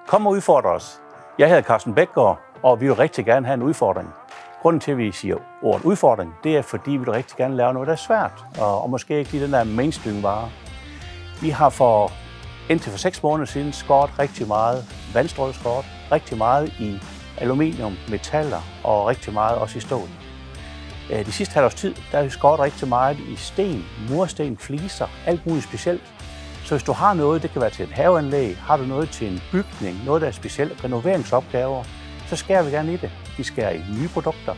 Kom og udfordre os. Jeg hedder Carsten Bækgaard, og vi vil rigtig gerne have en udfordring. Grunden til, at vi siger ordet udfordring, det er, fordi vi vil rigtig gerne lave noget, der er svært, og måske ikke lige den der mainstream-vare. Vi har indtil for 6 måneder siden skåret rigtig meget vandstråleskort, rigtig meget i aluminium, metaller og rigtig meget også i stål. De sidste halvårs tid, der har vi skåret rigtig meget i sten, mursten, fliser, alt muligt specielt. Så hvis du har noget, det kan være til et haveanlæg, har du noget til en bygning, noget der er specielt, renoveringsopgaver, så skærer vi gerne i det. Vi skærer i nye produkter.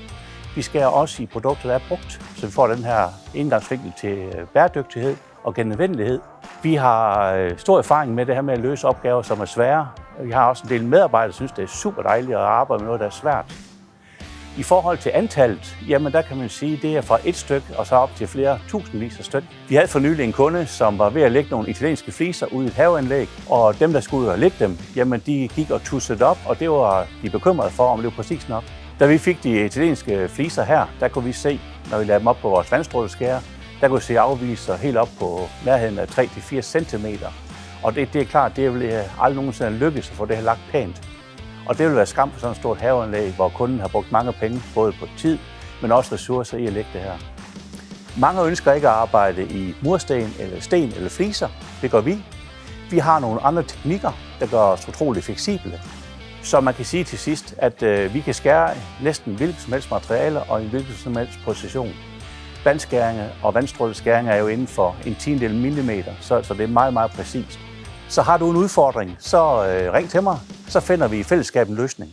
Vi skærer også i produkter, der er brugt, så vi får den her indgangsvinkel til bæredygtighed og genanvendelighed. Vi har stor erfaring med det her med at løse opgaver, som er svære. Vi har også en del medarbejdere, der synes, det er super dejligt at arbejde med noget, der er svært. I forhold til antallet, jamen der kan man sige, det er fra et stykke og så op til flere tusindvis af stykker. Vi havde for nylig en kunde, som var ved at lægge nogle italienske fliser ud i et haveanlæg, og dem, der skulle ud og lægge dem, jamen de gik og tussede op, og det var de bekymrede for, om det var præcis nok. Da vi fik de italienske fliser her, der kunne vi se, når vi lagde dem op på vores vandstråleskærer, der kunne vi se afviser helt op på nærheden af 3-4 cm. Og det er klart, det vil aldrig nogensinde lykkes at få det her lagt pænt. Og det vil være skam for sådan et stort haveanlæg, hvor kunden har brugt mange penge, både på tid, men også ressourcer i at lægge det her. Mange ønsker ikke at arbejde i mursten, eller sten eller fliser. Det gør vi. Vi har nogle andre teknikker, der gør os utroligt fleksible. Så man kan sige til sidst, at vi kan skære næsten hvilket som helst materiale og i hvilket som helst position. Vandskæringer og vandstråleskæringer er jo inden for 1/10 millimeter, så det er meget, meget præcist. Så har du en udfordring, så ring til mig, så finder vi i fællesskab en løsning.